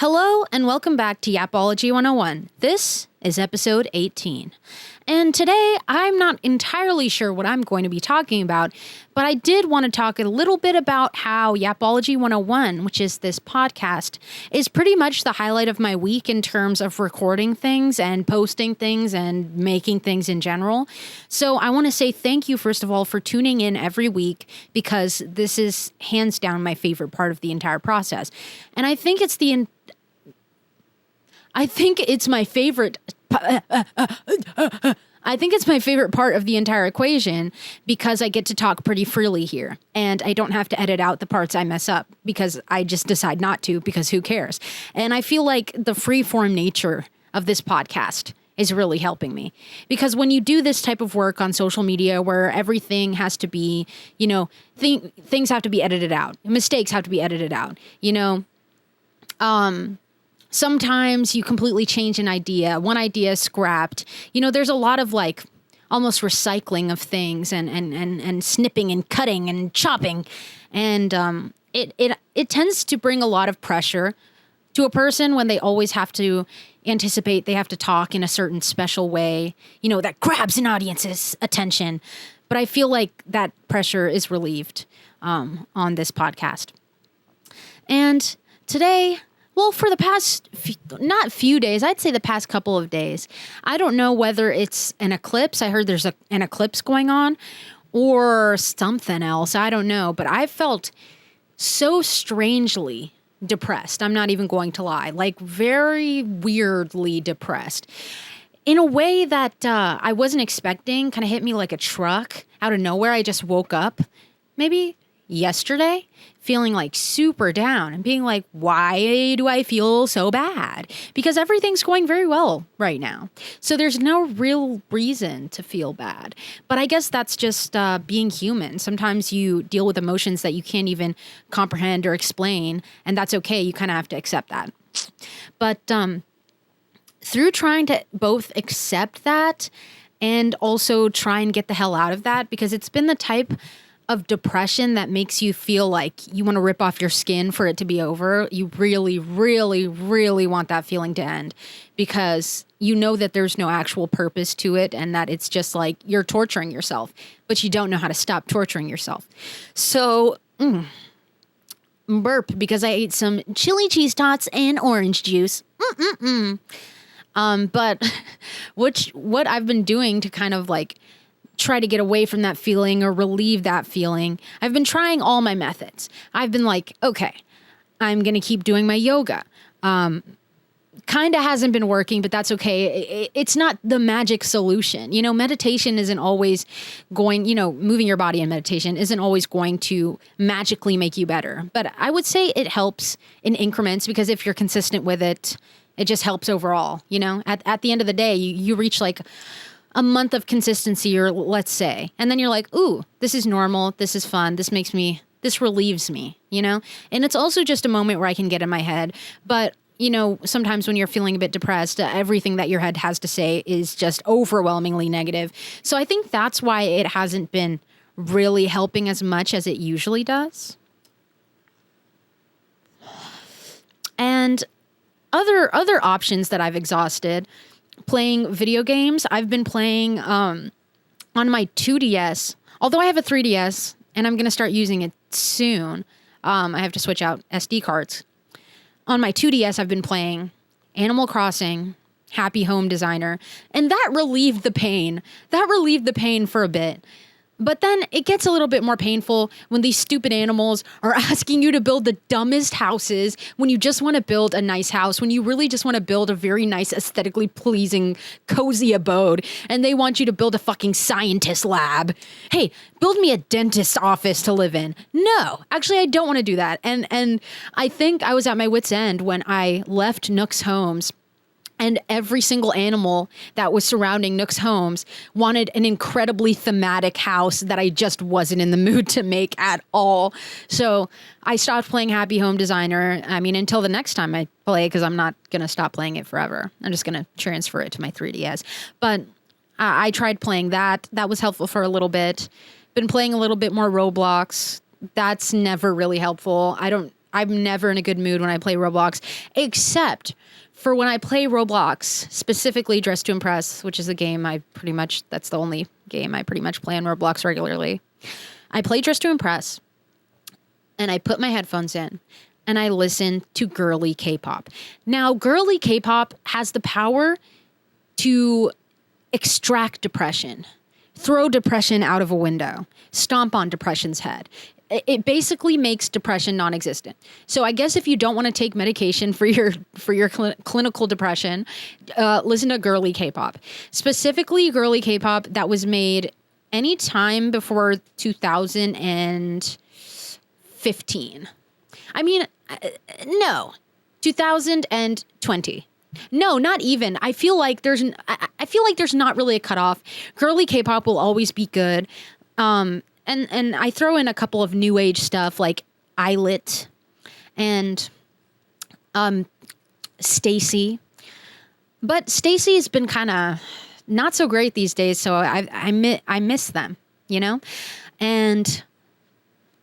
Hello and welcome back to Yapology 101. This is episode 18. And today I'm not entirely sure what I'm going to be talking about, but I did want to talk a little bit about how Yapology 101, which is this podcast, is pretty much the highlight of my week in terms of recording things and posting things and making things in general. So I want to say thank you, first of all, for tuning in every week, because this is hands down my favorite part of the entire process. And I think it's my favorite. I think it's my favorite part of the entire equation because I get to talk pretty freely here and I don't have to edit out the parts I mess up because I just decide not to, because who cares? And I feel like the freeform nature of this podcast is really helping me, because when you do this type of work on social media where everything has to be, things have to be edited out, mistakes have to be edited out, sometimes you completely change an idea. One idea is scrapped. There's a lot of almost recycling of things and snipping and cutting and chopping. And it tends to bring a lot of pressure to a person when they always have to anticipate they have to talk in a certain special way, that grabs an audience's attention. But I feel like that pressure is relieved on this podcast. And today, well, for the past, not few days, I'd say the past couple of days, I don't know whether it's an eclipse. I heard there's an eclipse going on or something else. I don't know. But I felt so strangely depressed. I'm not even going to lie. Very weirdly depressed. In a way that I wasn't expecting, kind of hit me like a truck out of nowhere. I just woke up maybe yesterday feeling super down and being like, why do I feel so bad? Because everything's going very well right now. So there's no real reason to feel bad. But I guess that's just being human. Sometimes you deal with emotions that you can't even comprehend or explain, and that's okay. You kind of have to accept that. But through trying to both accept that and also try and get the hell out of that, because it's been the type of depression that makes you feel like you want to rip off your skin for it to be over. You really, really, really want that feeling to end, because you know that there's no actual purpose to it and that it's just you're torturing yourself, but you don't know how to stop torturing yourself. So, burp, because I ate some chili cheese tots and orange juice. But what I've been doing to kind of try to get away from that feeling or relieve that feeling, I've been trying all my methods. I've been okay, I'm going to keep doing my yoga. Kind of hasn't been working, but that's okay. It's not the magic solution. Meditation isn't always going, moving your body in meditation isn't always going to magically make you better. But I would say it helps in increments, because if you're consistent with it, it just helps overall. At the end of the day, you reach a month of consistency, or let's say, and then you're like, ooh, this is normal. This is fun. This relieves me, And it's also just a moment where I can get in my head. But, sometimes when you're feeling a bit depressed, everything that your head has to say is just overwhelmingly negative. So I think that's why it hasn't been really helping as much as it usually does. And other options that I've exhausted: playing video games. I've been playing on my 2DS, although I have a 3DS and I'm going to start using it soon. I have to switch out SD cards. On my 2DS, I've been playing Animal Crossing, Happy Home Designer, and that relieved the pain. That relieved the pain for a bit. But then it gets a little bit more painful when these stupid animals are asking you to build the dumbest houses, when you just want to build a nice house, when you really just want to build a very nice, aesthetically pleasing, cozy abode, and they want you to build a fucking scientist lab. Hey, build me a dentist's office to live in. No, actually, I don't want to do that. And I think I was at my wit's end when I left Nook's Homes, and every single animal that was surrounding Nook's Homes wanted an incredibly thematic house that I just wasn't in the mood to make at all. So I stopped playing Happy Home Designer. I mean, until the next time I play, because I'm not going to stop playing it forever. I'm just going to transfer it to my 3DS. But I tried playing that. That was helpful for a little bit. Been playing a little bit more Roblox. That's never really helpful. I'm never in a good mood when I play Roblox, except for when I play Roblox, specifically Dress to Impress, which is a game that's the only game I pretty much play on Roblox regularly. I play Dress to Impress, and I put my headphones in, and I listen to girly K-pop. Now, girly K-pop has the power to extract depression, throw depression out of a window, stomp on depression's head. It basically makes depression non-existent. So I guess if you don't want to take medication for your clinical depression, listen to girly K-pop. Specifically, girly K-pop that was made any time before 2015. I mean, no, 2020. No, not even. I feel like there's not really a cutoff. Girly K-pop will always be good. And I throw in a couple of new age stuff like Eyelit and Stacy. But Stacy has been kind of not so great these days, so I miss them, you know? And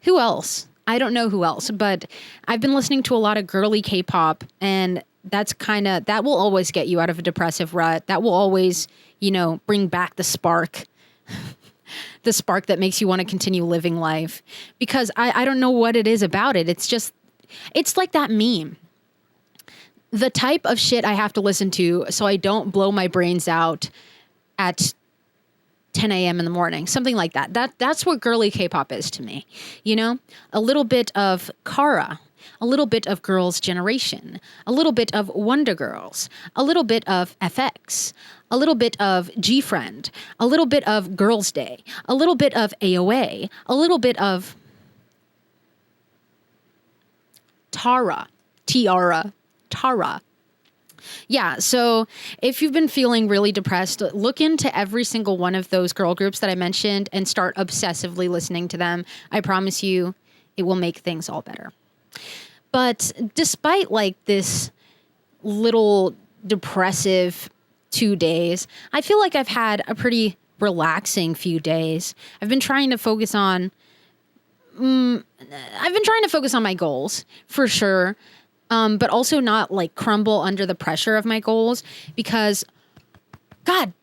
who else? I don't know who else, but I've been listening to a lot of girly K-pop, and that will always get you out of a depressive rut. That will always, bring back the spark. The spark that makes you want to continue living life, because I don't know what it is about it. It's like that meme. The type of shit I have to listen to so I don't blow my brains out at 10 a.m. in the morning, something like that. That's what girly K-pop is to me. A little bit of Kara, a little bit of Girls' Generation, a little bit of Wonder Girls, a little bit of FX, a little bit of G-Friend, a little bit of Girls' Day, a little bit of AOA, a little bit of Tara. Yeah, so if you've been feeling really depressed, look into every single one of those girl groups that I mentioned and start obsessively listening to them. I promise you, it will make things all better. But despite this little depressive 2 days, I feel like I've had a pretty relaxing few days. I've been trying to focus on my goals for sure. But also not crumble under the pressure of my goals, because God,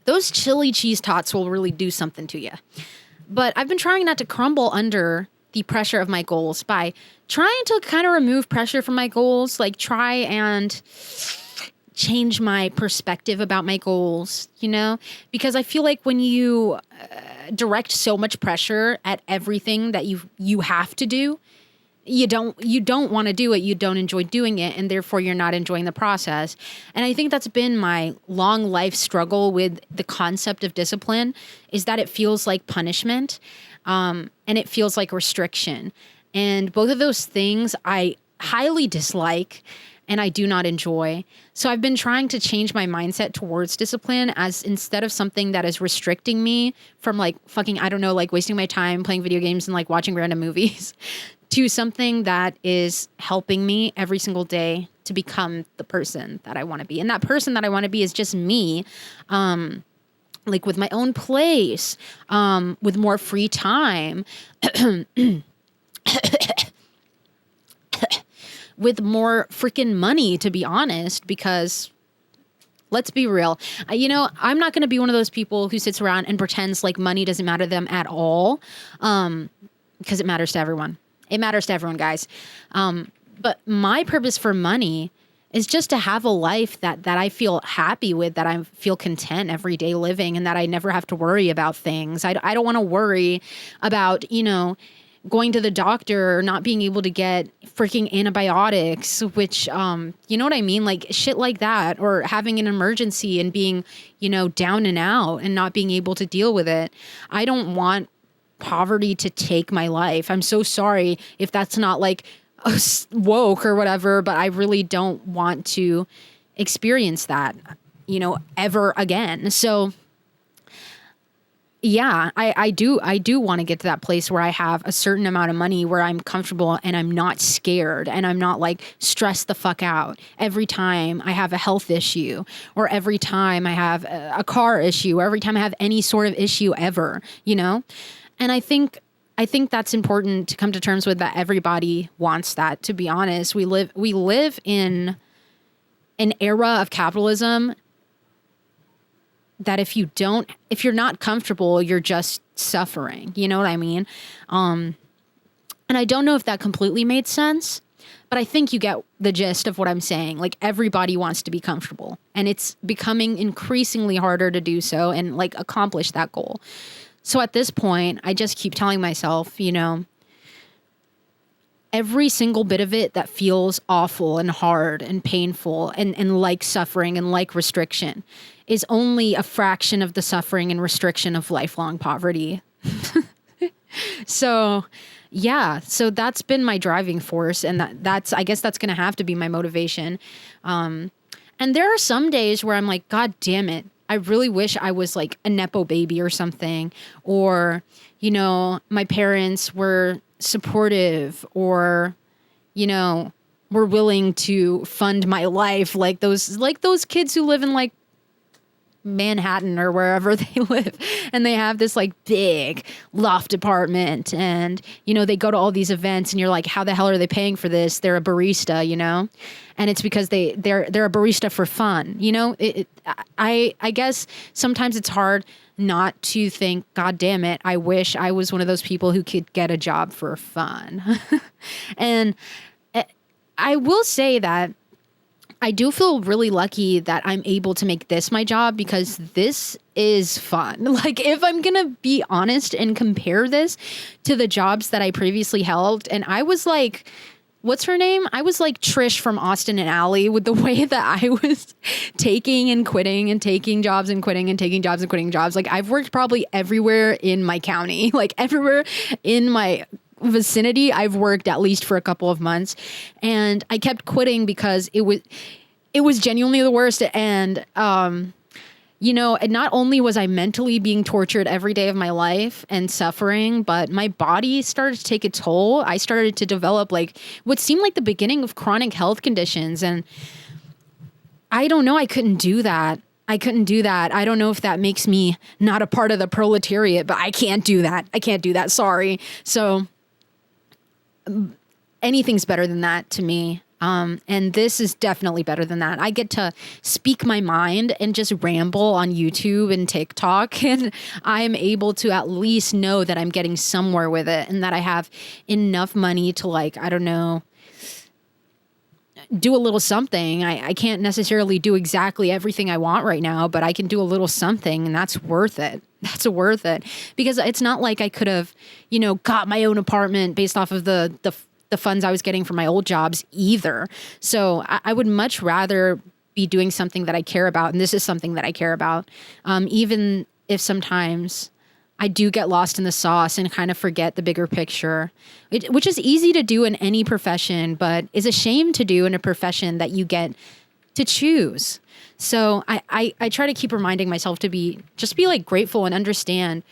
those chili cheese tots will really do something to you. But I've been trying not to crumble under the pressure of my goals by trying to kind of remove pressure from my goals, try and change my perspective about my goals, because I feel like when you direct so much pressure at everything that you have to do, you don't want to do it, you don't enjoy doing it, and therefore you're not enjoying the process. And I think that's been my long life struggle with the concept of discipline, is that it feels like punishment, and it feels like restriction. And both of those things I highly dislike and I do not enjoy. So I've been trying to change my mindset towards discipline, as instead of something that is restricting me from wasting my time playing video games and watching random movies, to something that is helping me every single day to become the person that I want to be. And that person that I want to be is just me, with my own place, with more free time, with more freaking money, to be honest, because let's be real. I'm not going to be one of those people who sits around and pretends like money doesn't matter to them at all, because it matters to everyone. It matters to everyone, guys. But my purpose for money is just to have a life that I feel happy with, that I feel content every day living, and that I never have to worry about things. I don't want to worry about, going to the doctor or not being able to get freaking antibiotics, which, you know what I mean? Shit like that, or having an emergency and being, down and out and not being able to deal with it. I don't want poverty to take my life. I'm so sorry if that's not woke or whatever, but I really don't want to experience that, ever again. So yeah, I do want to get to that place where I have a certain amount of money where I'm comfortable and I'm not scared and I'm not like stressed the fuck out every time I have a health issue or every time I have a car issue or every time I have any sort of issue ever, you know? And I think that's important to come to terms with, that everybody wants that, to be honest. We live in an era of capitalism that if you're not comfortable, you're just suffering. You know what I mean? And I don't know if that completely made sense, but I think you get the gist of what I'm saying. Like, everybody wants to be comfortable, and it's becoming increasingly harder to do so and like accomplish that goal. So at this point, I just keep telling myself, you know, every single bit of it that feels awful and hard and painful and like suffering and like restriction is only a fraction of the suffering and restriction of lifelong poverty. So, yeah, so that's been my driving force. And that's I guess that's going to have to be my motivation. And there are some days where I'm like, God damn it, I really wish I was like a Nepo baby or something. Or, you know, my parents were supportive, or, you know, were willing to fund my life like those kids who live in like Manhattan or wherever they live, and they have this like big loft apartment, and you know, they go to all these events and you're like, how the hell are they paying for this? They're a barista, you know? And it's because they're a barista for fun, you know? I guess sometimes it's hard not to think, God damn it, I wish I was one of those people who could get a job for fun. And I will say that I do feel really lucky that I'm able to make this my job, because this is fun. Like, if I'm going to be honest and compare this to the jobs that I previously held, and I was like, what's her name? I was like Trish from Austin and Ally, with the way that I was taking and quitting and taking jobs and quitting and taking jobs and quitting jobs. Like, I've worked probably everywhere in my county, like everywhere in my vicinity. I've worked at least for a couple of months, and I kept quitting because it was genuinely the worst. And, you know, and not only was I mentally being tortured every day of my life and suffering, but my body started to take a toll. I started to develop like what seemed like the beginning of chronic health conditions. And I don't know, I couldn't do that. I don't know if that makes me not a part of the proletariat, but I can't do that. Sorry. So anything's better than that to me. And this is definitely better than that. I get to speak my mind and just ramble on YouTube and TikTok, and I am able to at least know that I'm getting somewhere with it, and that I have enough money to, like, I don't know, do a little something. I can't necessarily do exactly everything I want right now, but I can do a little something, and that's worth it. That's worth it, because it's not like I could have, you know, got my own apartment based off of the funds I was getting from my old jobs either. So I would much rather be doing something that I care about. And this is something that I care about. Even if sometimes I do get lost in the sauce and kind of forget the bigger picture, which is easy to do in any profession, but is a shame to do in a profession that you get to choose. So I try to keep reminding myself to be like grateful and understand,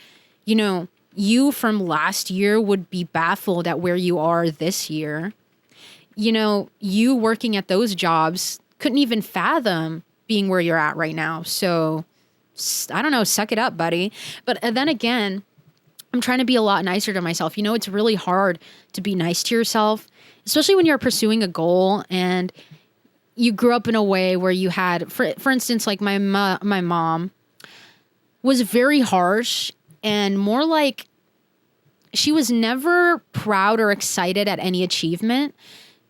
you know, you from last year would be baffled at where you are this year. You know, you working at those jobs couldn't even fathom being where you're at right now. So I don't know, suck it up, buddy. But then again, I'm trying to be a lot nicer to myself. You know, it's really hard to be nice to yourself, especially when you're pursuing a goal and you grew up in a way where you had, for instance, like my mom was very harsh and more like she was never proud or excited at any achievement.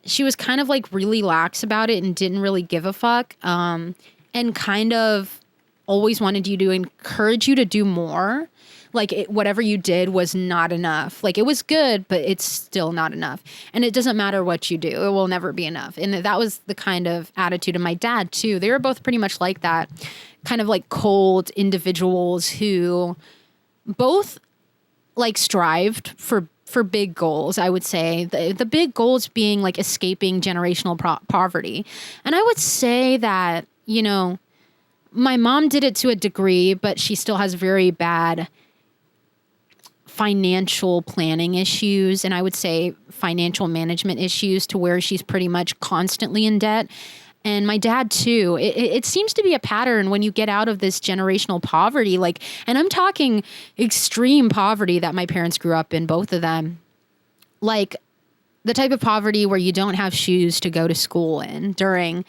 She was kind of like really lax about it and didn't really give a fuck. And kind of always wanted you to encourage you to do more. Like whatever you did was not enough. Like it was good, but it's still not enough. And it doesn't matter what you do. It will never be enough. And that was the kind of attitude of my dad too. They were both pretty much like that, kind of like cold individuals who both like strived for big goals, I would say. The big goals being like escaping generational poverty. And I would say that, you know, my mom did it to a degree, but she still has very bad financial planning issues, and I would say financial management issues, to where she's pretty much constantly in debt. And my dad too. It seems to be a pattern when you get out of this generational poverty, like, and I'm talking extreme poverty that my parents grew up in, both of them. Like the type of poverty where you don't have shoes to go to school in during,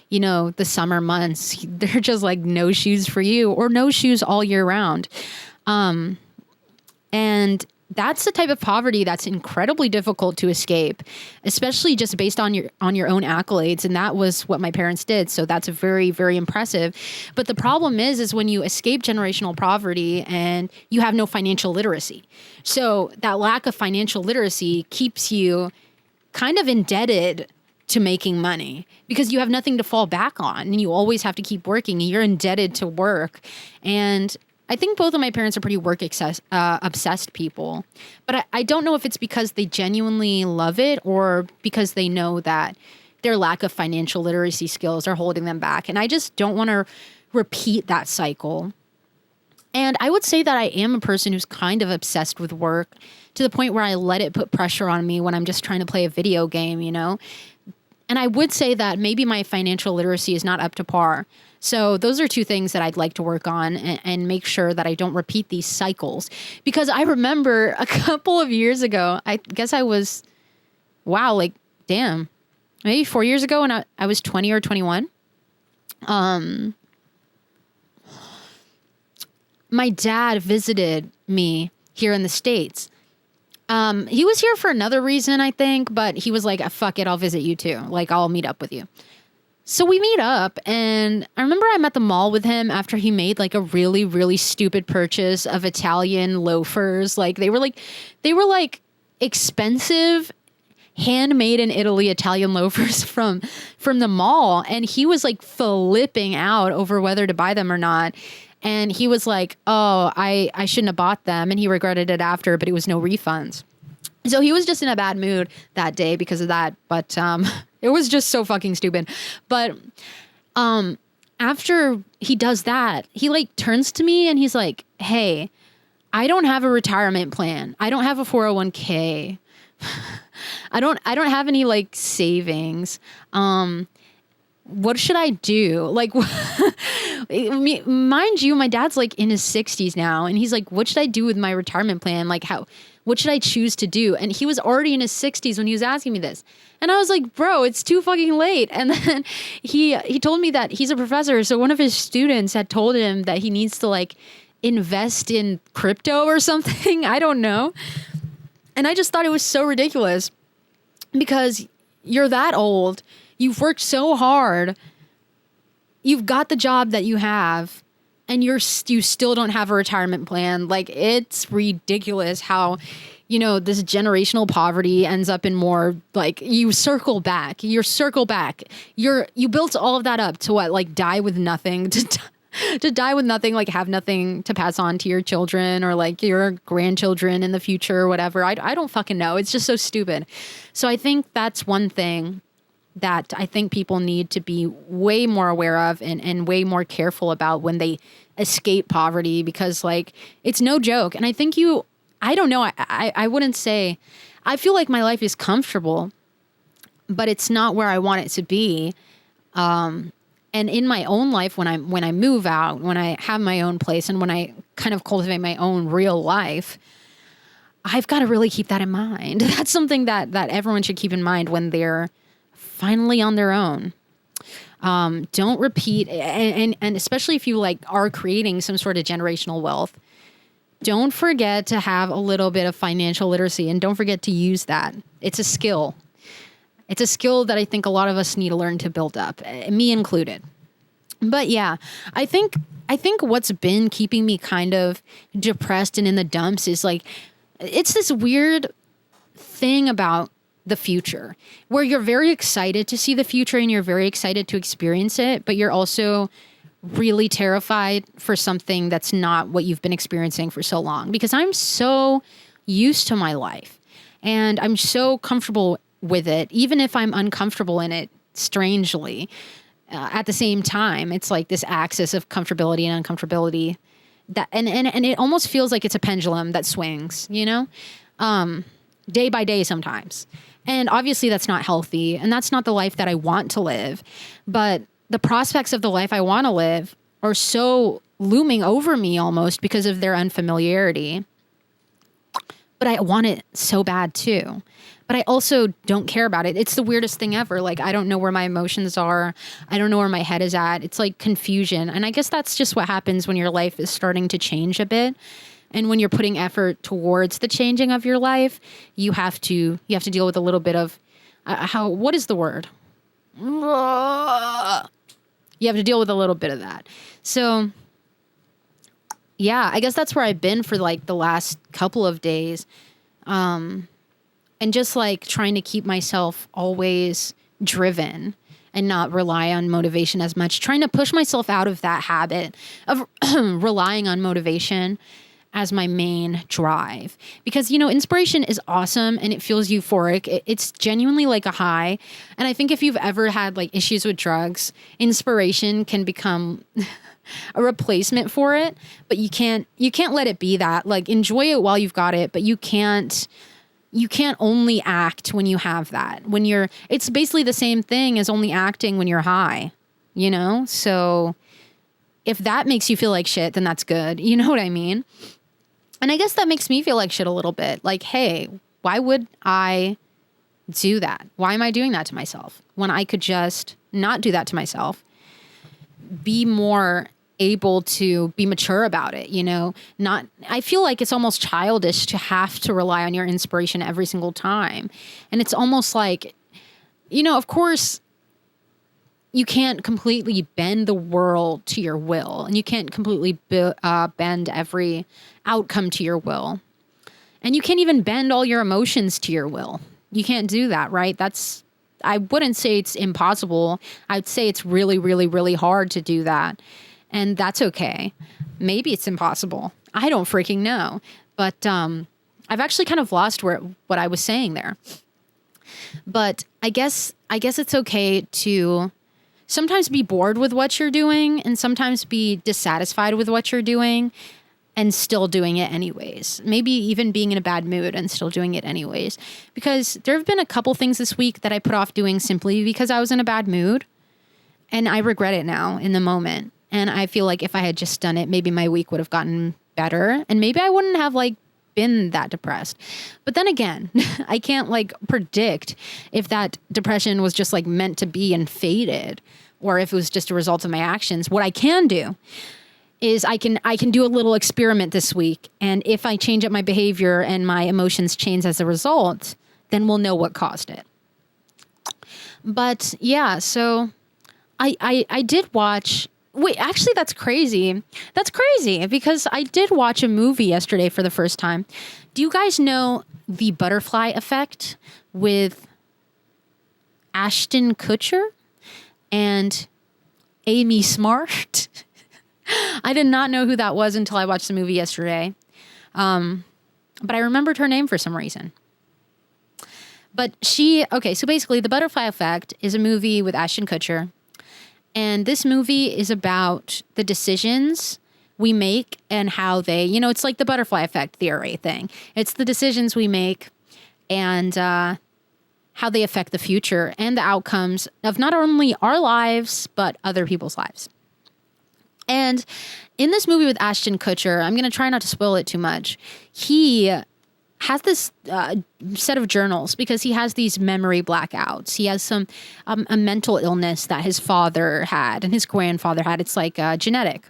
the summer months. They're just like no shoes for you, or no shoes all year round. And that's the type of poverty that's incredibly difficult to escape, especially just based on your own accolades. And that was what my parents did. So that's very, very impressive. But the problem is when you escape generational poverty and you have no financial literacy. So that lack of financial literacy keeps you kind of indebted to making money, because you have nothing to fall back on, and you always have to keep working. You're indebted to work. And I think both of my parents are pretty obsessed people, but I don't know if it's because they genuinely love it, or because they know that their lack of financial literacy skills are holding them back. And I just don't want to repeat that cycle. And I would say that I am a person who's kind of obsessed with work, to the point where I let it put pressure on me when I'm just trying to play a video game, And I would say that maybe my financial literacy is not up to par. So those are two things that I'd like to work on, and make sure that I don't repeat these cycles. Because I remember a couple of years ago, I guess I was, maybe 4 years ago, when I was 20 or 21. My dad visited me here in the States. He was here for another reason, I think, but he was like, fuck it, I'll visit you too. Like, I'll meet up with you. So we meet up, and I remember I'm at the mall with him after he made like a really, really stupid purchase of Italian loafers. Like they were like expensive, handmade in Italy Italian loafers from the mall. And he was like flipping out over whether to buy them or not. And he was like, oh, I shouldn't have bought them. And he regretted it after, but it was no refunds. So he was just in a bad mood that day because of that. But it was just so fucking stupid. But after he does that, he like turns to me and he's like, hey, I don't have a retirement plan. I don't have a 401k. I don't have any like savings. What should I do? Like, mind you, my dad's like in his 60s now. And he's like, what should I do with my retirement plan? Like what should I choose to do? And he was already in his 60s when he was asking me this. And I was like, bro, it's too fucking late. And then he told me that he's a professor. So one of his students had told him that he needs to like invest in crypto or something. I don't know. And I just thought it was so ridiculous, because you're that old. You've worked so hard. You've got the job that you have, and you still don't have a retirement plan. Like, it's ridiculous how, this generational poverty ends up in more like you circle back. You built all of that up to what? Like die with nothing, to die with nothing, like have nothing to pass on to your children or like your grandchildren in the future or whatever. I don't fucking know. It's just so stupid. So I think that's one thing that I think people need to be way more aware of and way more careful about when they escape poverty, because like it's no joke. And I think I don't know. I wouldn't say, I feel like my life is comfortable, but it's not where I want it to be. And in my own life, when I move out, when I have my own place, and when I kind of cultivate my own real life, I've got to really keep that in mind. That's something that everyone should keep in mind when they're finally on their own. Don't repeat, and especially if you like are creating some sort of generational wealth, don't forget to have a little bit of financial literacy, and don't forget to use that. It's a skill. It's a skill that I think a lot of us need to learn to build up, me included. But yeah, I think what's been keeping me kind of depressed and in the dumps is like, it's this weird thing about the future where you're very excited to see the future and you're very excited to experience it, but you're also really terrified for something that's not what you've been experiencing for so long. Because I'm so used to my life and I'm so comfortable with it, even if I'm uncomfortable in it, strangely. At the same time, it's like this axis of comfortability and uncomfortability that, and it almost feels like it's a pendulum that swings, day by day sometimes. And obviously that's not healthy, and that's not the life that I want to live. But the prospects of the life I want to live are so looming over me almost because of their unfamiliarity. But I want it so bad too. But I also don't care about it. It's the weirdest thing ever. Like, I don't know where my emotions are. I don't know where my head is at. It's like confusion. And I guess that's just what happens when your life is starting to change a bit. And when you're putting effort towards the changing of your life, you have to deal with a little bit of what is the word? You have to deal with a little bit of that. So yeah, I guess that's where I've been for like the last couple of days. And just like trying to keep myself always driven and not rely on motivation as much, trying to push myself out of that habit of relying on motivation as my main drive. Because, inspiration is awesome and it feels euphoric. It's genuinely like a high. And I think if you've ever had like issues with drugs, inspiration can become a replacement for it, but you can't let it be that. Like, enjoy it while you've got it, but you can't only act when you have that. It's basically the same thing as only acting when you're high, So if that makes you feel like shit, then that's good. You know what I mean? And I guess that makes me feel like shit a little bit. Like, hey, why would I do that? Why am I doing that to myself when I could just not do that to myself? Be more able to be mature about it, I feel like it's almost childish to have to rely on your inspiration every single time. And it's almost like, of course you can't completely bend the world to your will, and you can't completely bend every outcome to your will. And you can't even bend all your emotions to your will. You can't do that, right? I wouldn't say it's impossible. I'd say it's really, really, really hard to do that. And that's okay. Maybe it's impossible. I don't freaking know. But I've actually kind of lost what I was saying there. But I guess it's okay to sometimes be bored with what you're doing and sometimes be dissatisfied with what you're doing and still doing it anyways. Maybe even being in a bad mood and still doing it anyways. Because there have been a couple things this week that I put off doing simply because I was in a bad mood. And I regret it now in the moment. And I feel like if I had just done it, maybe my week would have gotten better. And maybe I wouldn't have been that depressed. But then again, I can't predict if that depression was just meant to be and faded, or if it was just a result of my actions. What I can do is I can do a little experiment this week. And if I change up my behavior and my emotions change as a result, then we'll know what caused it. But yeah, so I did watch... Wait, actually, that's crazy. That's crazy because I did watch a movie yesterday for the first time. Do you guys know The Butterfly Effect with Ashton Kutcher and Amy Smart? I did not know who that was until I watched the movie yesterday. But I remembered her name for some reason. But so basically, The Butterfly Effect is a movie with Ashton Kutcher. And this movie is about the decisions we make and how they, it's like the butterfly effect theory thing. It's the decisions we make and how they affect the future and the outcomes of not only our lives, but other people's lives. And in this movie with Ashton Kutcher, I'm going to try not to spoil it too much. He has this set of journals because he has these memory blackouts. He has some a mental illness that his father had and his grandfather had. It's genetic.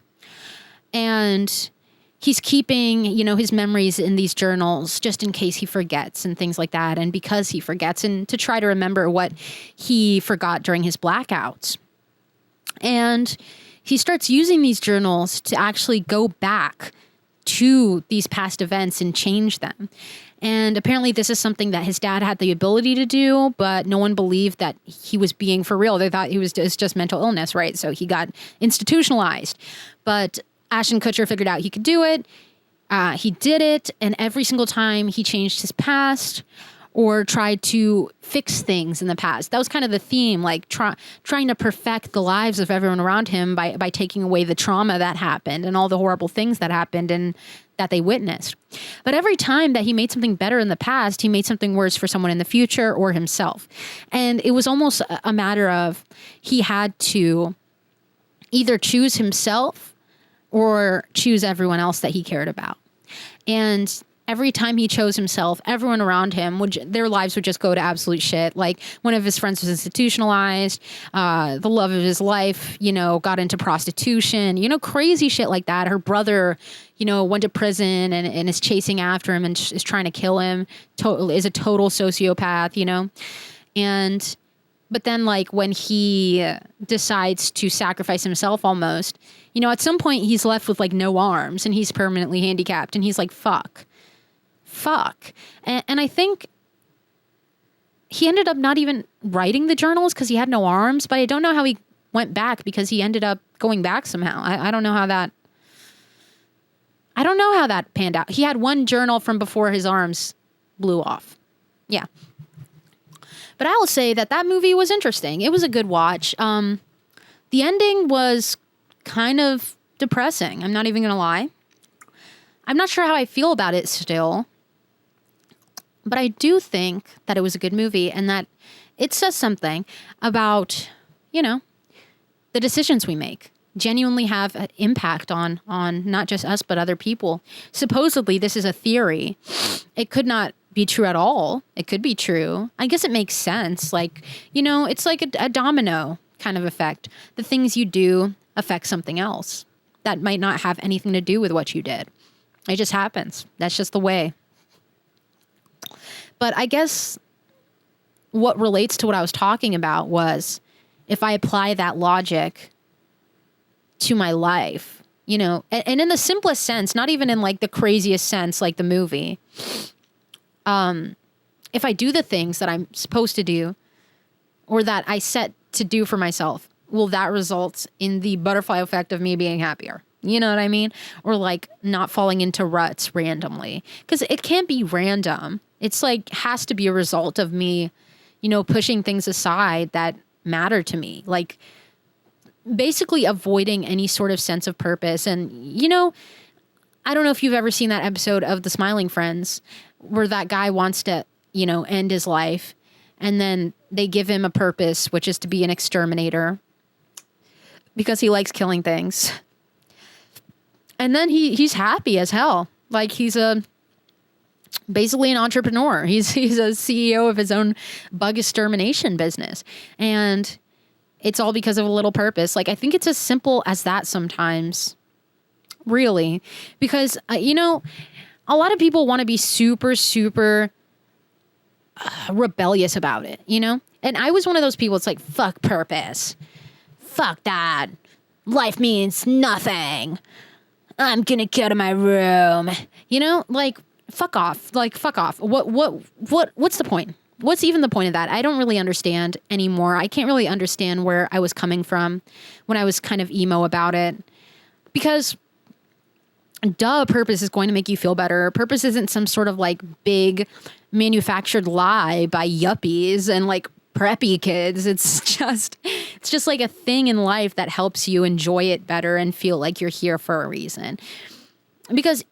And he's keeping, his memories in these journals just in case he forgets and things like that. And because he forgets and to try to remember what he forgot during his blackouts. And he starts using these journals to actually go back to these past events and change them. And apparently this is something that his dad had the ability to do, but no one believed that he was being for real. They thought it's just mental illness, right? So he got institutionalized. But Ashton Kutcher figured out he could do it. He did it. And every single time he changed his past or tried to fix things in the past. That was kind of the theme, like trying to perfect the lives of everyone around him by taking away the trauma that happened and all the horrible things that happened and that they witnessed. But every time that he made something better in the past, he made something worse for someone in the future or himself. And it was almost a matter of he had to either choose himself or choose everyone else that he cared about. And every time he chose himself, everyone around him their lives would just go to absolute shit. Like one of his friends was institutionalized, the love of his life, got into prostitution, crazy shit like that. Her brother, went to prison and is chasing after him and is trying to kill him, is a total sociopath, but then like when he decides to sacrifice himself almost, at some point he's left with like no arms and he's permanently handicapped and he's like, fuck. And I think he ended up not even writing the journals because he had no arms, but I don't know how he went back because he ended up going back somehow. I don't know how that panned out. He had one journal from before his arms blew off. Yeah. But I will say that movie was interesting. It was a good watch. The ending was kind of depressing. I'm not even going to lie. I'm not sure how I feel about it still. But I do think that it was a good movie and that it says something about, the decisions we make genuinely have an impact on not just us, but other people. Supposedly, this is a theory. It could not be true at all. It could be true. I guess it makes sense. Like, it's like a domino kind of effect. The things you do affect something else that might not have anything to do with what you did. It just happens. That's just the way. But I guess what relates to what I was talking about was if I apply that logic to my life, and in the simplest sense, not even in like the craziest sense, like the movie, if I do the things that I'm supposed to do or that I set to do for myself, will that result in the butterfly effect of me being happier? You know what I mean? Or like not falling into ruts randomly. Because it can't be random. It's like has to be a result of me, pushing things aside that matter to me. Like basically avoiding any sort of sense of purpose. And, I don't know if you've ever seen that episode of The Smiling Friends where that guy wants to, end his life. And then they give him a purpose, which is to be an exterminator because he likes killing things. And then he's happy as hell. Like he's basically an entrepreneur. He's a CEO of his own bug extermination business. And it's all because of a little purpose. Like I think it's as simple as that sometimes. Really. Because, a lot of people want to be super, super rebellious about it, And I was one of those people. It's like, fuck purpose. Fuck that. Life means nothing. I'm gonna go to my room. Like fuck off. Like fuck off. What's the point? What's even the point of that? I don't really understand anymore. I can't really understand where I was coming from when I was kind of emo about it. Because purpose is going to make you feel better. Purpose isn't some sort of like big manufactured lie by yuppies and like preppy kids. It's just like a thing in life that helps you enjoy it better and feel like you're here for a reason. Because,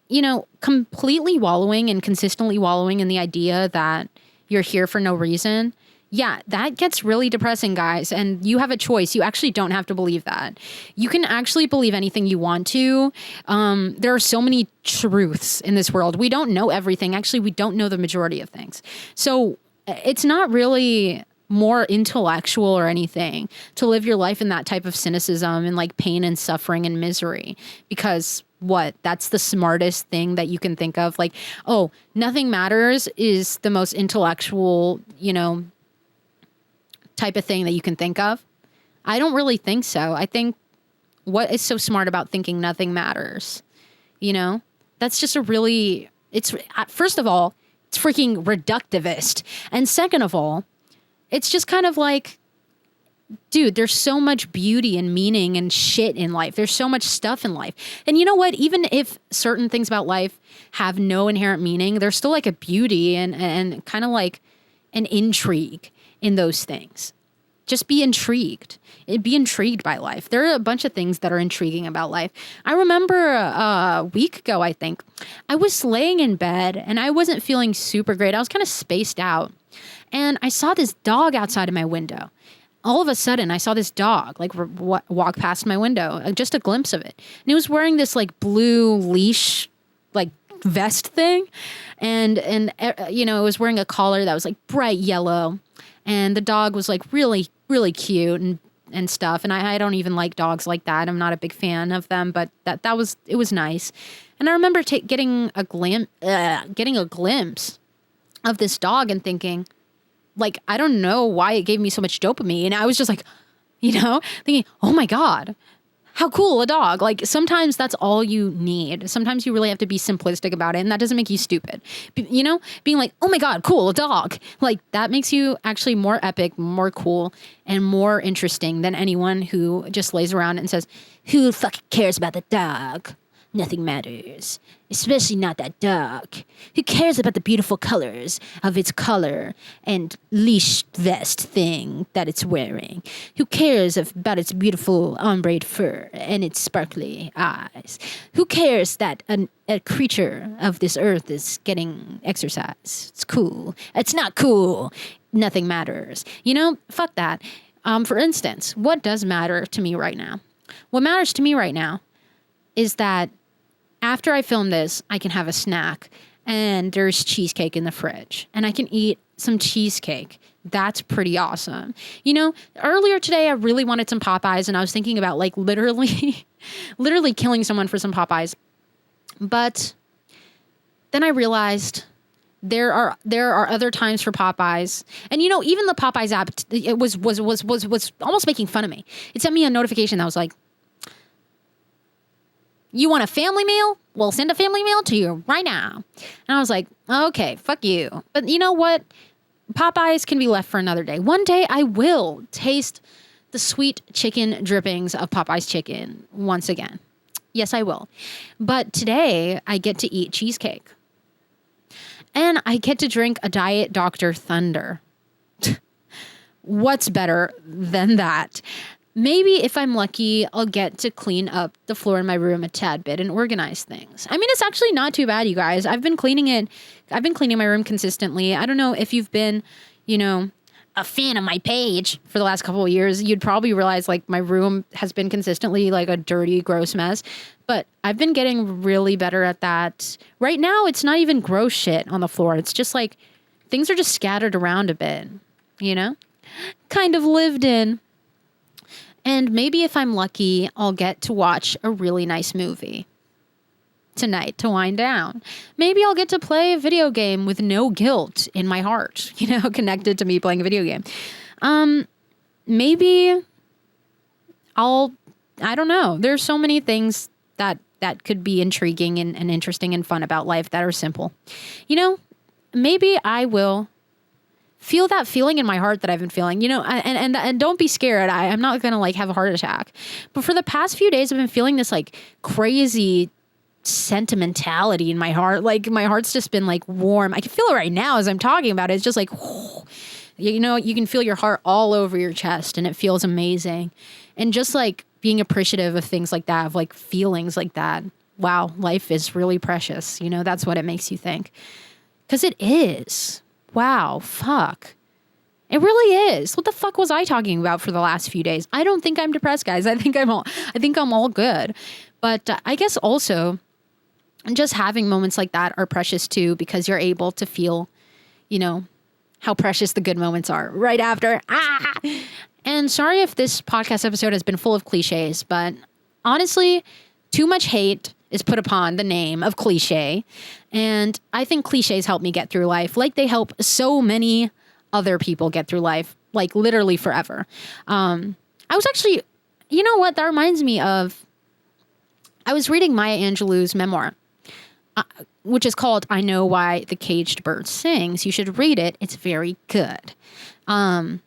completely wallowing and consistently wallowing in the idea that you're here for no reason, yeah, that gets really depressing, guys. And you have a choice. You actually don't have to believe that. You can actually believe anything you want to. There are so many truths in this world. We don't know everything. Actually, we don't know the majority of things. So it's not really more intellectual or anything to live your life in that type of cynicism and like pain and suffering and misery. Because that's the smartest thing that you can think of. Like, oh, nothing matters is the most intellectual, type of thing that you can think of. I don't really think so. I think what is so smart about thinking nothing matters? That's just first of all, it's freaking reductivist. And second of all, it's just kind of like, dude, there's so much beauty and meaning and shit in life. There's so much stuff in life. And you know what? Even if certain things about life have no inherent meaning, there's still like a beauty and kind of like an intrigue in those things. Just be intrigued. Be intrigued by life. There are a bunch of things that are intriguing about life. I remember a week ago, I think, I was laying in bed and I wasn't feeling super great. I was kind of spaced out. And I saw this dog outside of my window. All of a sudden, I saw this dog like walk past my window, just a glimpse of it. And he was wearing this like blue leash, like vest thing. And you know, it was wearing a collar that was like bright yellow. And the dog was like really, really cute and stuff. And I don't even like dogs like that. I'm not a big fan of them, but it was nice. And I remember getting a glimpse of this dog and thinking, like, I don't know why it gave me so much dopamine. And I was just like, you know, thinking, oh my God, how cool, a dog. Like, sometimes that's all you need. Sometimes you really have to be simplistic about it, and that doesn't make you stupid. You know, being like, oh my God, cool, a dog. Like, that makes you actually more epic, more cool, and more interesting than anyone who just lays around and says, who fucking cares about the dog? Nothing matters, especially not that dog. Who cares about the beautiful colors of its collar and leash vest thing that it's wearing? Who cares about its beautiful ombre fur and its sparkly eyes? Who cares that a creature of this earth is getting exercise? It's cool. It's not cool. Nothing matters. You know, fuck that. For instance, what does matter to me right now? What matters to me right now is that after I film this, I can have a snack and there's cheesecake in the fridge and I can eat some cheesecake. That's pretty awesome. You know, earlier today, I really wanted some Popeyes and I was thinking about like literally killing someone for some Popeyes. But then I realized there are other times for Popeyes. And you know, even the Popeyes app, it was almost making fun of me. It sent me a notification that was like, you want a family meal? We'll send a family meal to you right now. And I was like, okay, fuck you. But you know what? Popeyes can be left for another day. One day I will taste the sweet chicken drippings of Popeye's chicken once again. Yes, I will. But today I get to eat cheesecake. And I get to drink a Diet Dr. Thunder. What's better than that? Maybe if I'm lucky, I'll get to clean up the floor in my room a tad bit and organize things. I mean, it's actually not too bad, you guys. I've been cleaning my room consistently. I don't know if you've been, you know, a fan of my page for the last couple of years. You'd probably realize like my room has been consistently like a dirty, gross mess. But I've been getting really better at that. Right now, it's not even gross shit on the floor. It's just like things are just scattered around a bit, you know, kind of lived in. And maybe if I'm lucky, I'll get to watch a really nice movie tonight to wind down. Maybe I'll get to play a video game with no guilt in my heart, you know, connected to me playing a video game. Maybe I don't know. There's so many things that could be intriguing and interesting and fun about life that are simple. You know, maybe I will feel that feeling in my heart that I've been feeling, you know, and don't be scared. I'm not going to like have a heart attack. But for the past few days, I've been feeling this like crazy sentimentality in my heart. Like my heart's just been like warm. I can feel it right now as I'm talking about it. It's just like, whoo, you know, you can feel your heart all over your chest and it feels amazing. And just like being appreciative of things like that, of like feelings like that. Wow, life is really precious. You know, that's what it makes you think. 'Cause it is. Wow, fuck. It really is. What the fuck was I talking about for the last few days? I don't think I'm depressed, guys. I think I'm all good. But I guess also just having moments like that are precious too, because you're able to feel, you know, how precious the good moments are right after. And sorry if this podcast episode has been full of cliches, but honestly, too much hate is put upon the name of cliche. And I think cliches help me get through life like they help so many other people get through life, like literally forever. I was actually, you know what? That reminds me of, I was reading Maya Angelou's memoir, which is called I Know Why the Caged Bird Sings. You should read it. It's very good. And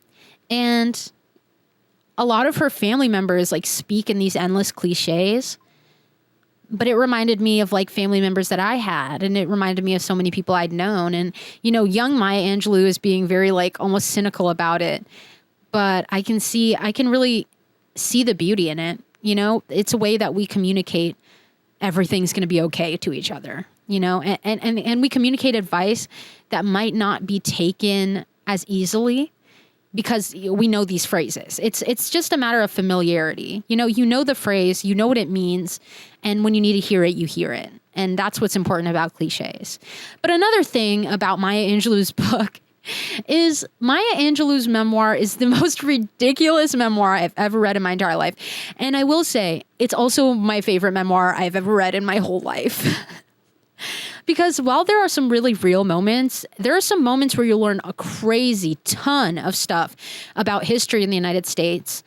a lot of her family members like speak in these endless cliches, but it reminded me of like family members that I had, and it reminded me of so many people I'd known. And, you know, young Maya Angelou is being very like almost cynical about it, but I can really see the beauty in it. You know, it's a way that we communicate everything's going to be okay to each other, you know, and we communicate advice that might not be taken as easily because we know these phrases. It's just a matter of familiarity. You know the phrase, you know what it means. And when you need to hear it, you hear it. And that's what's important about cliches. But another thing about Maya Angelou's book is Maya Angelou's memoir is the most ridiculous memoir I've ever read in my entire life. And I will say, it's also my favorite memoir I've ever read in my whole life. Because while there are some really real moments, there are some moments where you'll learn a crazy ton of stuff about history in the United States,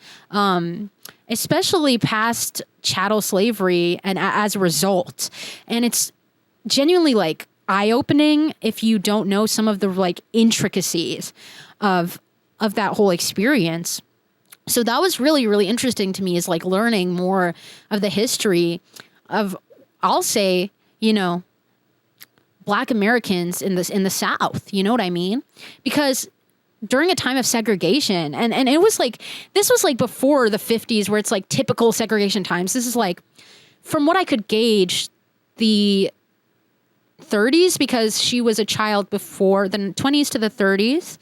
especially past chattel slavery and as a result. And it's genuinely like eye-opening if you don't know some of the like intricacies of that whole experience. So that was really, really interesting to me, is like learning more of the history of, I'll say, you know, Black Americans in the South, you know what I mean? Because during a time of segregation, and it was like, this was like before the 50s where it's like typical segregation times. This is like, from what I could gauge, the 30s, because she was a child before the 20s to the 30s,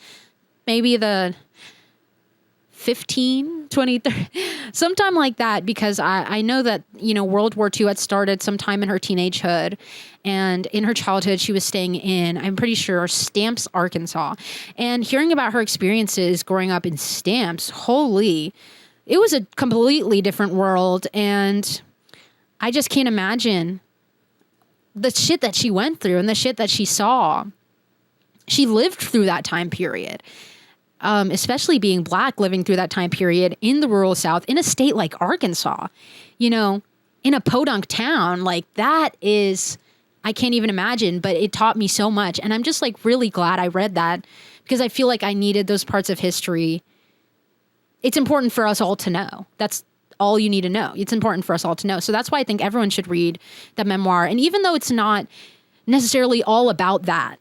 maybe the 15, 20, 30, sometime like that, because I know that, you know, World War II had started sometime in her teenagehood, and in her childhood, she was staying in, I'm pretty sure, Stamps, Arkansas. And hearing about her experiences growing up in Stamps, holy, it was a completely different world. And I just can't imagine the shit that she went through and the shit that she saw. She lived through that time period. Especially being Black, living through that time period in the rural South, in a state like Arkansas, you know, in a podunk town, like that is, I can't even imagine, but it taught me so much. And I'm just like really glad I read that, because I feel like I needed those parts of history. It's important for us all to know. That's all you need to know. It's important for us all to know. So that's why I think everyone should read the memoir. And even though it's not necessarily all about that,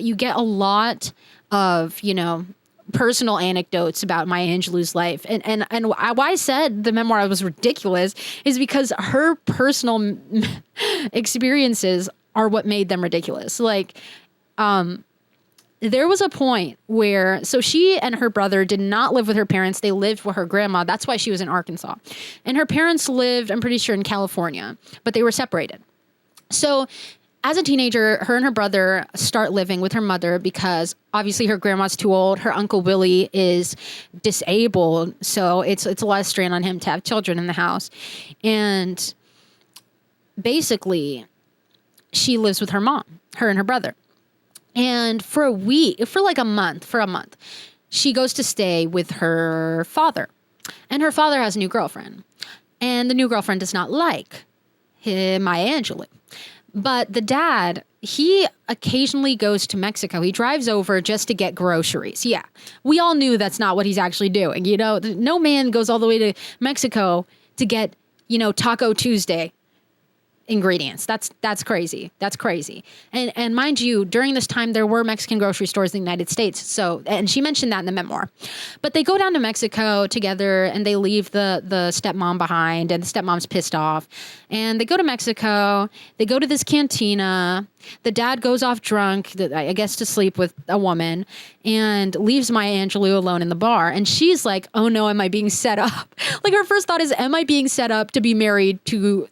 you get a lot of, you know, personal anecdotes about Maya Angelou's life. And why I said the memoir was ridiculous is because her personal experiences are what made them ridiculous. Like, there was a point where, so she and her brother did not live with her parents. They lived with her grandma. That's why she was in Arkansas. And her parents lived, I'm pretty sure, in California, but they were separated. So as a teenager, her and her brother start living with her mother because obviously her grandma's too old. Her Uncle Willie is disabled. So it's a lot of strain on him to have children in the house. And basically, she lives with her mom, her and her brother. And for a month, she goes to stay with her father. And her father has a new girlfriend. And the new girlfriend does not like Maya Angelou. But the dad, he occasionally goes to Mexico. He drives over just to get groceries. Yeah, we all knew that's not what he's actually doing. You know, no man goes all the way to Mexico to get, you know, Taco Tuesday ingredients. That's crazy. That's crazy. And mind you, during this time, there were Mexican grocery stores in the United States. So, and she mentioned that in the memoir. But they go down to Mexico together and they leave the stepmom behind, and the stepmom's pissed off. And they go to Mexico. They go to this cantina. The dad goes off drunk, I guess to sleep with a woman, and leaves Maya Angelou alone in the bar. And she's like, oh no, am I being set up? Like her first thought is, am I being set up to be married to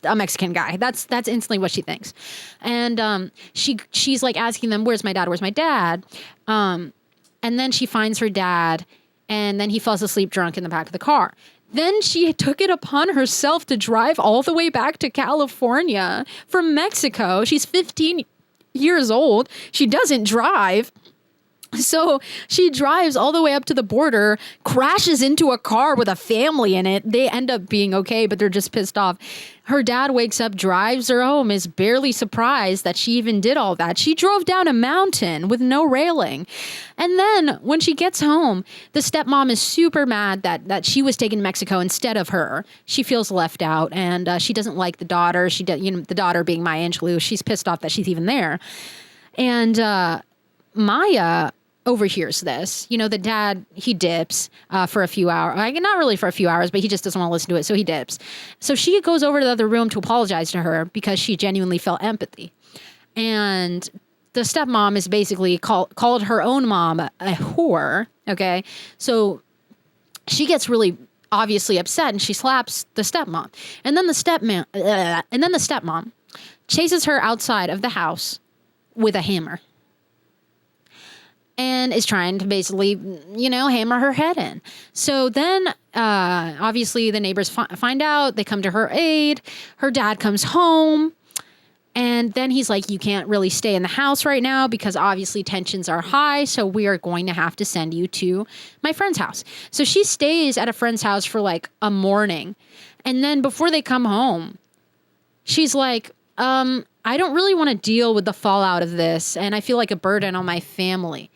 a Mexican guy? That's instantly what she thinks. And she's like asking them, where's my dad? And then she finds her dad, and then he falls asleep drunk in the back of the car. Then she took it upon herself to drive all the way back to California from Mexico. She's 15 years old. She doesn't drive. So she drives all the way up to the border, crashes into a car with a family in it. They end up being okay, but they're just pissed off. Her dad wakes up, drives her home, is barely surprised that she even did all that. She drove down a mountain with no railing. And then when she gets home, the stepmom is super mad that she was taken to Mexico instead of her. She feels left out, and she doesn't like the daughter. The daughter being Maya Angelou, she's pissed off that she's even there. And Maya overhears this. The dad, he dips for a few hours. Not really for a few hours, but he just doesn't want to listen to it, so he dips. So she goes over to the other room to apologize to her because she genuinely felt empathy. And the stepmom is basically called her own mom a whore, okay? So she gets really obviously upset and she slaps the stepmom. And then the stepmom chases her outside of the house with a hammer. And is trying to basically, hammer her head in. So then, obviously, the neighbors find out. They come to her aid. Her dad comes home. And then he's like, you can't really stay in the house right now because obviously tensions are high. So we are going to have to send you to my friend's house. So she stays at a friend's house for like a morning. And then before they come home, she's like, I don't really want to deal with the fallout of this, and I feel like a burden on my family.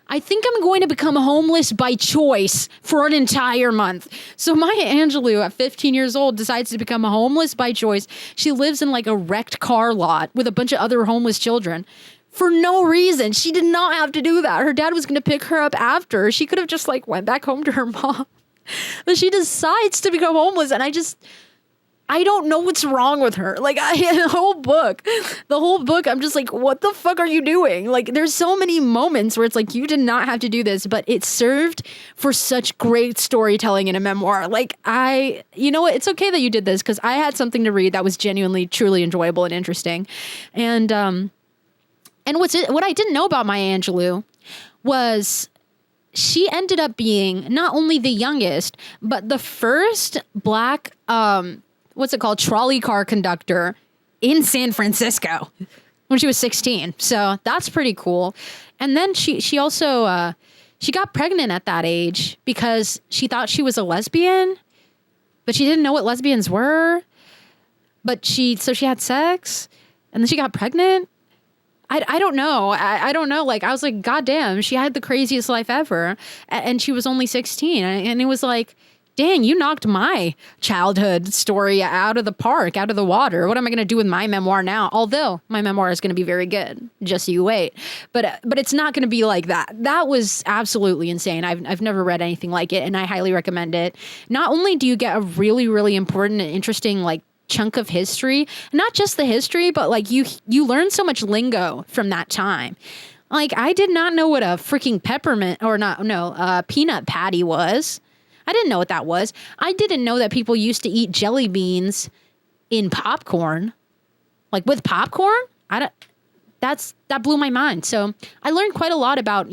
I think I'm going to become homeless by choice for an entire month. So Maya Angelou, at 15 years old, decides to become homeless by choice. She lives in like a wrecked car lot with a bunch of other homeless children for no reason. She did not have to do that. Her dad was going to pick her up after. She could have just like went back home to her mom. But she decides to become homeless, and I don't know what's wrong with her. Like, the whole book, I'm just like, what the fuck are you doing? Like, there's so many moments where it's like, you did not have to do this, but it served for such great storytelling in a memoir. Like, you know what? It's okay that you did this because I had something to read that was genuinely, truly enjoyable and interesting. And what I didn't know about Maya Angelou was she ended up being not only the youngest, but the first Black, trolley car conductor in San Francisco when she was 16. So that's pretty cool. And then she also, she got pregnant at that age because she thought she was a lesbian, but she didn't know what lesbians were. So she had sex and then she got pregnant. I don't know. I don't know. Like, I was like, God damn, she had the craziest life ever. And she was only 16. And it was like, dang, you knocked my childhood story out of the park, out of the water. What am I going to do with my memoir now? Although my memoir is going to be very good. Just you wait. But it's not going to be like that. That was absolutely insane. I've never read anything like it, and I highly recommend it. Not only do you get a really, really important and interesting, like, chunk of history, not just the history, but like you learn so much lingo from that time. Like, I did not know what a freaking peanut patty was. I didn't know what that was. I didn't know that people used to eat jelly beans in popcorn, like with popcorn. That blew my mind. So I learned quite a lot about,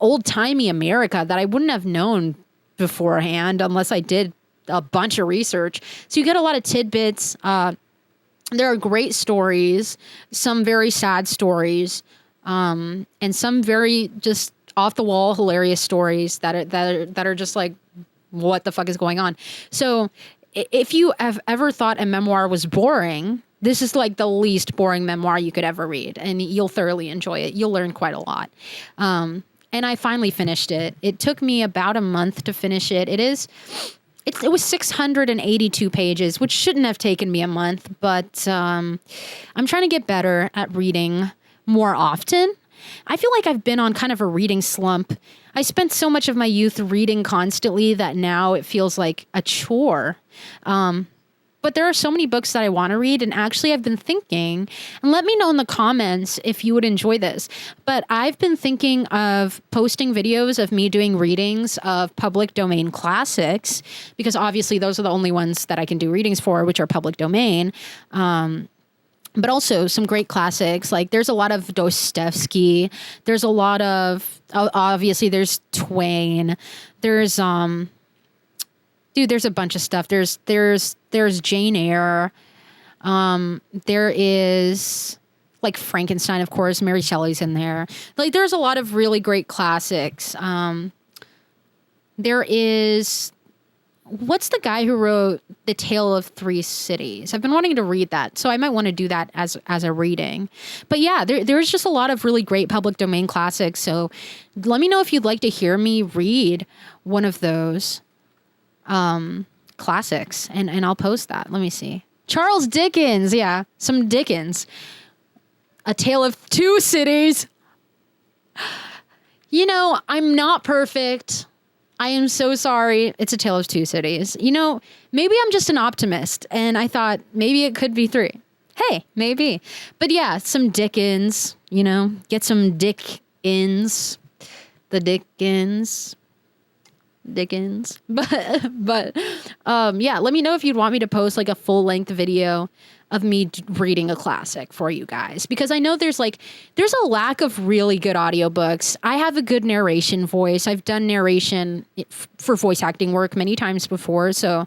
old timey America that I wouldn't have known beforehand unless I did a bunch of research. So you get a lot of tidbits. There are great stories, some very sad stories, and some very just off the wall hilarious stories that are just like, what the fuck is going on? So if you have ever thought a memoir was boring, this is like the least boring memoir you could ever read, and you'll thoroughly enjoy it. You'll learn quite a lot. And I finally finished it. It took me about a month to finish it. It was 682 pages, which shouldn't have taken me a month, but I'm trying to get better at reading more often. I feel like I've been on kind of a reading slump. I spent so much of my youth reading constantly that now it feels like a chore. But there are so many books that I want to read, and actually I've been thinking, and let me know in the comments if you would enjoy this, but I've been thinking of posting videos of me doing readings of public domain classics, because obviously those are the only ones that I can do readings for, which are public domain. But also some great classics. Like, there's a lot of Dostoevsky. There's a lot of, obviously there's Twain. There's, there's a bunch of stuff. There's Jane Eyre. There is like Frankenstein, of course. Mary Shelley's in there. Like, there's a lot of really great classics. There is, what's the guy who wrote The Tale of Three Cities? I've been wanting to read that, so I might want to do that as a reading. But yeah, there's just a lot of really great public domain classics. So let me know if you'd like to hear me read one of those classics, and I'll post that. Let me see. Charles Dickens, yeah, some Dickens. A Tale of Two Cities. You know, I'm not perfect. I am so sorry. It's A Tale of Two Cities. You know, maybe I'm just an optimist, and I thought maybe it could be three. Hey, maybe. But yeah, some Dickens, you know, get some Dickens. The Dickens. But yeah, let me know if you'd want me to post like a full length video of me reading a classic for you guys, because I know there's a lack of really good audiobooks. I have a good narration voice. I've done narration for voice acting work many times before, so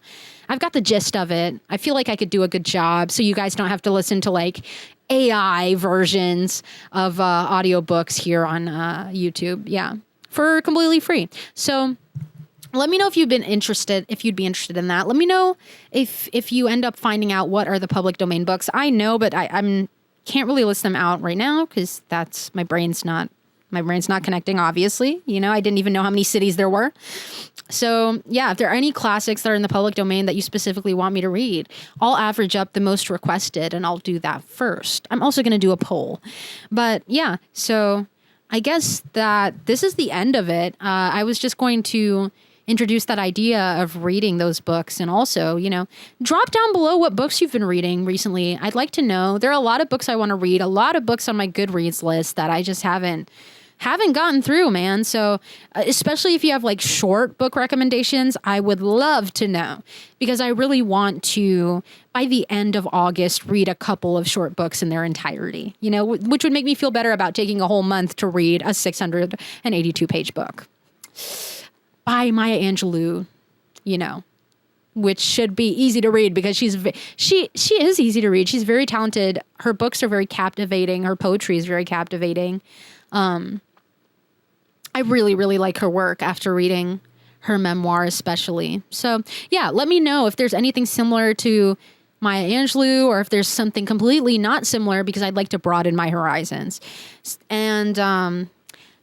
I've got the gist of it. I feel like I could do a good job, so you guys don't have to listen to like AI versions of audiobooks here on YouTube. Yeah, for completely free. So let me know if you'd be interested in that. Let me know if you end up finding out what are the public domain books. I know, but I can't really list them out right now because my brain's not connecting, obviously. You know, I didn't even know how many cities there were. So yeah, if there are any classics that are in the public domain that you specifically want me to read, I'll average up the most requested and I'll do that first. I'm also going to do a poll. But yeah, so I guess that this is the end of it. I was just going to introduce that idea of reading those books, and also, you know, drop down below what books you've been reading recently. I'd like to know. There are a lot of books I want to read, a lot of books on my Goodreads list that I just haven't gotten through, man. So especially if you have like short book recommendations, I would love to know, because I really want to, by the end of August, read a couple of short books in their entirety, you know, which would make me feel better about taking a whole month to read a 682 page book by Maya Angelou, you know, which should be easy to read because she is easy to read. She's very talented. Her books are very captivating. Her poetry is very captivating. I really, really like her work after reading her memoir, especially. So yeah, let me know if there's anything similar to Maya Angelou, or if there's something completely not similar, because I'd like to broaden my horizons. And,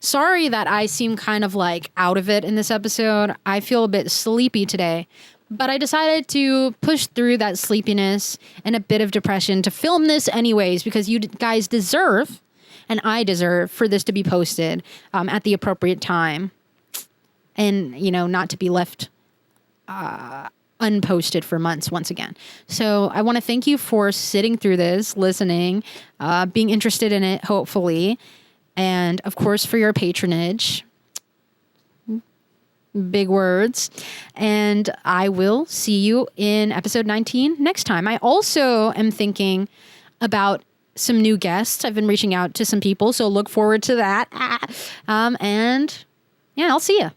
sorry that I seem kind of like out of it in this episode. I feel a bit sleepy today, but I decided to push through that sleepiness and a bit of depression to film this anyways, because you guys deserve, and I deserve, for this to be posted at the appropriate time, and, you know, not to be left unposted for months once again. So I want to thank you for sitting through this, listening, being interested in it, hopefully. And of course, for your patronage. Big words. And I will see you in episode 19 next time. I also am thinking about some new guests. I've been reaching out to some people, so look forward to that. And yeah, I'll see you.